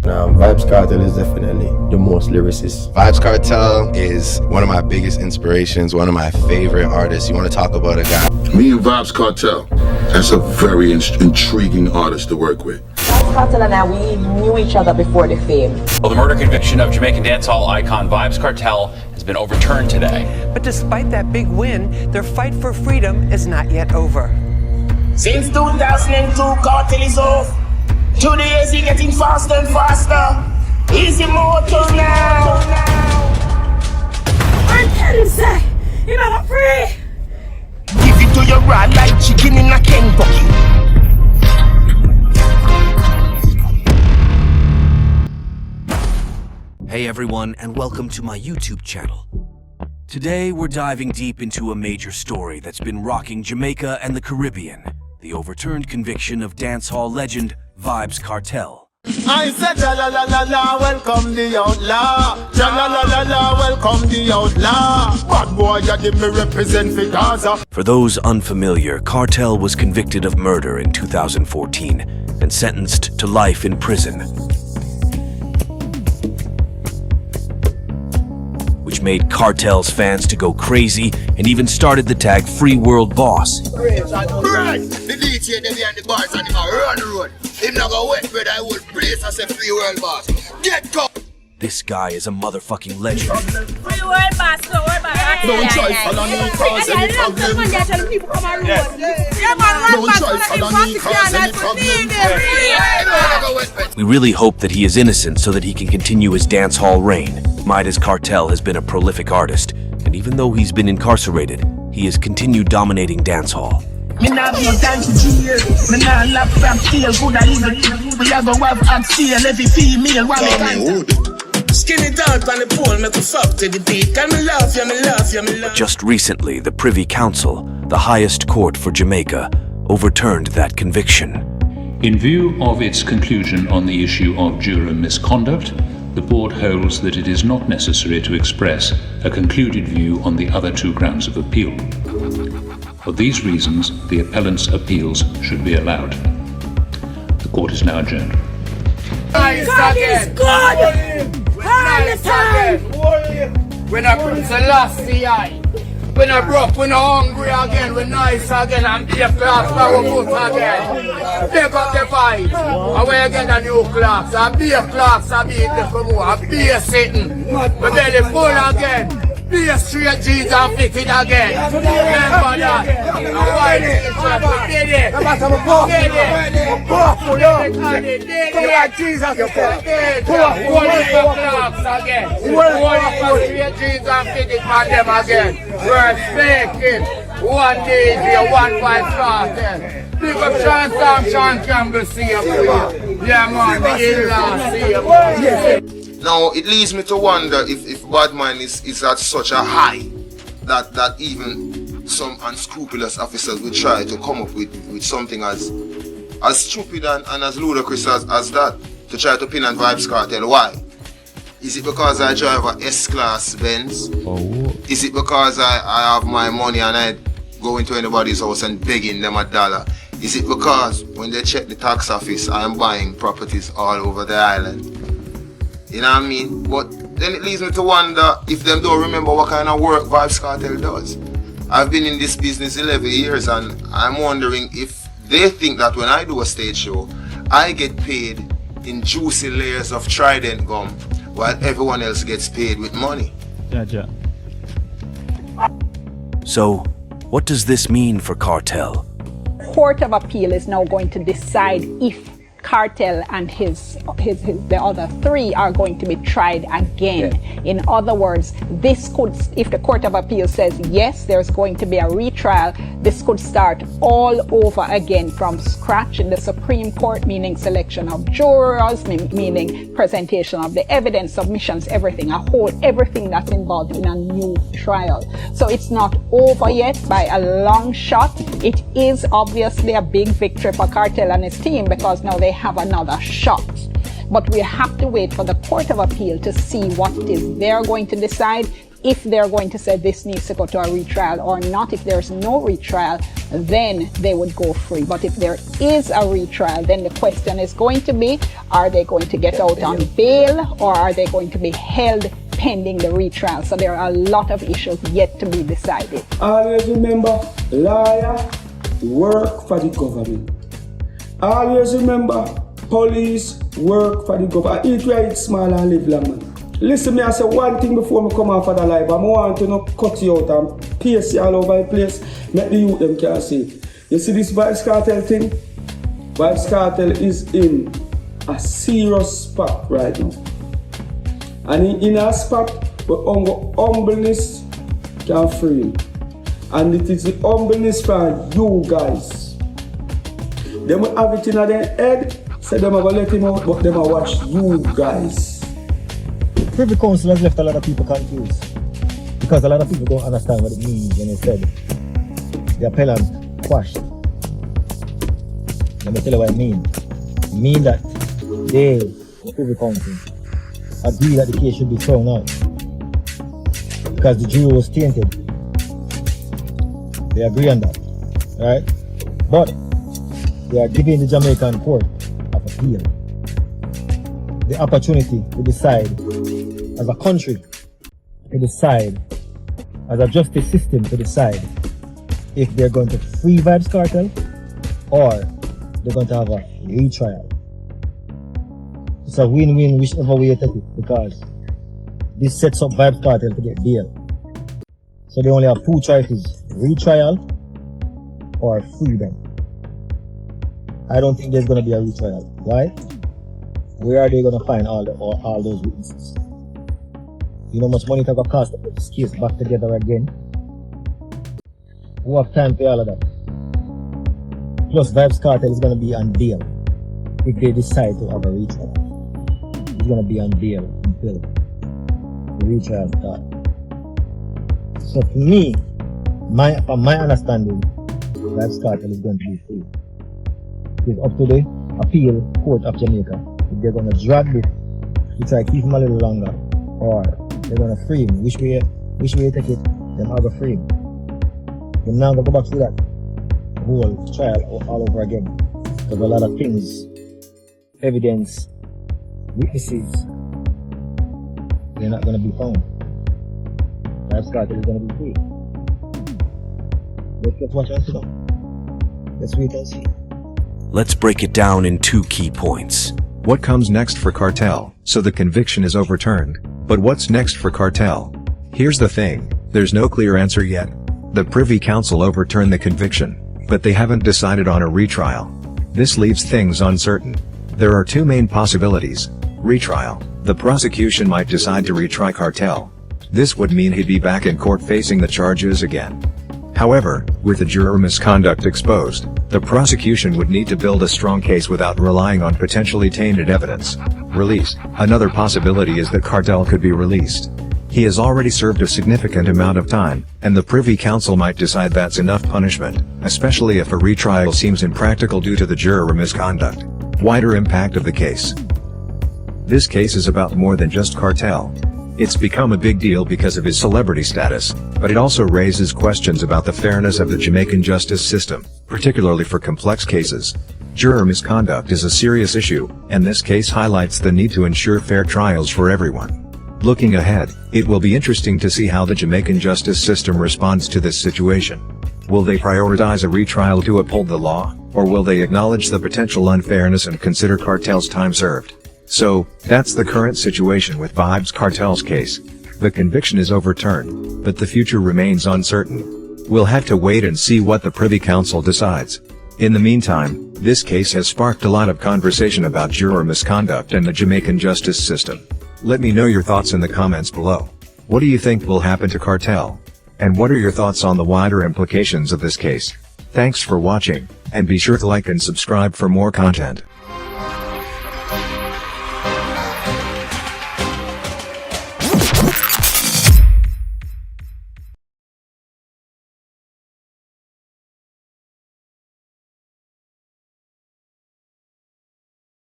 Vybz Kartel is definitely the most lyricist. Vybz Kartel is one of my biggest inspirations, one of my favorite artists. You want to talk about a guy? Me and Vybz Kartel, that's a very intriguing artist to work with. Vybz Kartel and I, we knew each other before the fame. Well, the murder conviction of Jamaican dancehall icon Vybz Kartel has been overturned today. But despite that big win, their fight for freedom is not yet over. Since 2002, Kartel is off. 2 days, he getting faster and faster. He's immortal now. I tell you, say, you're not free. Give it to your raw like chicken in a Kentucky. Hey everyone, and welcome to my YouTube channel. Today we're diving deep into a major story that's been rocking Jamaica and the Caribbean, the overturned conviction of dancehall legend Vybz Kartel. I said la la la la la, welcome the outlaw. La la la la la, welcome the outlaw. Bad boy, you give me represent for Gaza. For those unfamiliar, Kartel was convicted of murder in 2014 and sentenced to life in prison, which made Kartel's fans to go crazy and even started the tag Free World Boss. Right, the DJ them behind the bars and him a run the road. Him not go wet bread, I would place as a Free World Boss. Get go! This guy is a motherfucking legend. Free world boss, no world boss. Don't try follow me cause any problem. Don't try follow me cause any problem. We really hope that he is innocent so that he can continue his dancehall reign. Vybz Kartel has been a prolific artist, and even though he's been incarcerated, he has continued dominating dancehall. Me nah be dance jail. Me nah lap from tail. Good a evil. We a go have at sale every female. One me skin it out on the pole. Make a fuck to the beat. Can me love you, me love you, me love. Just recently, the Privy Council, the highest court for Jamaica, overturned that conviction. In view of its conclusion on the issue of juror misconduct, the board holds that it is not necessary to express a concluded view on the other two grounds of appeal. For these reasons, the appellant's appeals should be allowed. The court is now adjourned. God is good! All the time! We're not Prince Selassie. We're not broke, we're not hungry again, we're nice again, and be a class power book again. Take up the fight, and we get a new class, and be a class, and be the promote, and be a sitting. We're belly full again. Be a straight jeans and fit it again. Remember that. And why we did it. We did it. Jesus, you put it. Only for clocks again. Only for straight jeans and fit it for them again. We're speaking. One DJ, 1 5 started. Big up Sean Campbell, see you. Yeah, man, the in-law, see you. Now, it leads me to wonder if Badman is at such a high that even some unscrupulous officers will try to come up with something as stupid and as ludicrous as that, to try to pin on Vybz Kartel. Why? Is it because I drive a S-Class Benz? Is it because I have my money and I go into anybody's house and begging them $1? Is it because when they check the tax office, I am buying properties all over the island? You know what I mean? But then it leads me to wonder if them don't remember what kind of work Vybz Kartel does. I've been in this business 11 years and I'm wondering if they think that when I do a stage show, I get paid in juicy layers of Trident gum while everyone else gets paid with money. Yeah. So, what does this mean for Kartel? Court of Appeal is now going to decide if Kartel and the other three are going to be tried again. In other words, this could, if the Court of Appeal says yes, there's going to be a retrial, this could start all over again from scratch in the Supreme Court, meaning selection of jurors, meaning presentation of the evidence, submissions, everything that's involved in a new trial. So it's not over yet by a long shot. It is obviously a big victory for Kartel and his team because now they have another shot. But we have to wait for the Court of Appeal to see what it is they're going to decide. if they're going to say this needs to go to a retrial or not. If there's no retrial, then they would go free. But if there is a retrial, then the question is going to be, are they going to get out on bail or are they going to be held pending the retrial? So there are a lot of issues yet to be decided. Always remember, lawyer work for the government. Always remember, police work for the government. Eat right small and live long, man. Listen, me I say one thing before me come off of the live. I want to not cut you out and paste you all over the place. Make the youth them can see it. You see this Vybz Kartel thing? Vybz Kartel is in a serious spot right now. And in a spot where humbleness can free him. And it is the humbleness for you guys. They will have it in their head, say them are going to let him out, but they will watch you guys. Privy Council has left a lot of people confused because a lot of people don't understand what it means when they said the appellant quashed. Let me tell you what it means. It means that they, the Privy Council, agree that the case should be thrown out because the jury was tainted. They agree on that, right? But they are giving the Jamaican court of appeal the opportunity to decide as a country, to decide as a justice system, to decide if they're going to free Vybz Kartel or they're going to have a retrial. It's a win-win whichever way you take it, because this sets up Vybz Kartel to get bail. So they only have two choices: retrial or freedom. I don't think there's going to be a retrial. Why? Where are they going to find all those witnesses? You know how much money it's going to cost to put this case back together again? Who have time for all of that? Plus, Vybz Kartel is going to be on bail if they decide to have a retrial. He's going to be on bail until the retrial starts. So for me, from my understanding, Vybz Kartel is going to be free. It's up to the appeal court of Jamaica if they're going to drag this to try to keep him a little longer, or they're going to free him. Which way you take it, then I'll go free him. They're now going to go back through that whole trial all over again. Because a lot of things, evidence, witnesses, they're not going to be found. Vybz Kartel is going to be free. Let's watch and see now. Let's wait and see. Let's break it down in two key points. What comes next for Kartel? So the conviction is overturned. But what's next for Kartel? Here's the thing, there's no clear answer yet. The Privy Council overturned the conviction, but they haven't decided on a retrial. This leaves things uncertain. There are two main possibilities. Retrial. The prosecution might decide to retry Kartel. This would mean he'd be back in court facing the charges again. However, with the juror misconduct exposed, the prosecution would need to build a strong case without relying on potentially tainted evidence. Release. Another possibility is that Kartel could be released. He has already served a significant amount of time, and the Privy Council might decide that's enough punishment, especially if a retrial seems impractical due to the juror misconduct. Wider impact of the case. This case is about more than just Kartel. It's become a big deal because of his celebrity status, but it also raises questions about the fairness of the Jamaican justice system, particularly for complex cases. Juror misconduct is a serious issue, and this case highlights the need to ensure fair trials for everyone. Looking ahead, it will be interesting to see how the Jamaican justice system responds to this situation. Will they prioritize a retrial to uphold the law, or will they acknowledge the potential unfairness and consider Kartel's time served? So, that's the current situation with Vybz Kartel's case. The conviction is overturned, but the future remains uncertain. We'll have to wait and see what the Privy Council decides. In the meantime, this case has sparked a lot of conversation about juror misconduct and the Jamaican justice system. Let me know your thoughts in the comments below. What do you think will happen to Kartel? And what are your thoughts on the wider implications of this case? Thanks for watching, and be sure to like and subscribe for more content.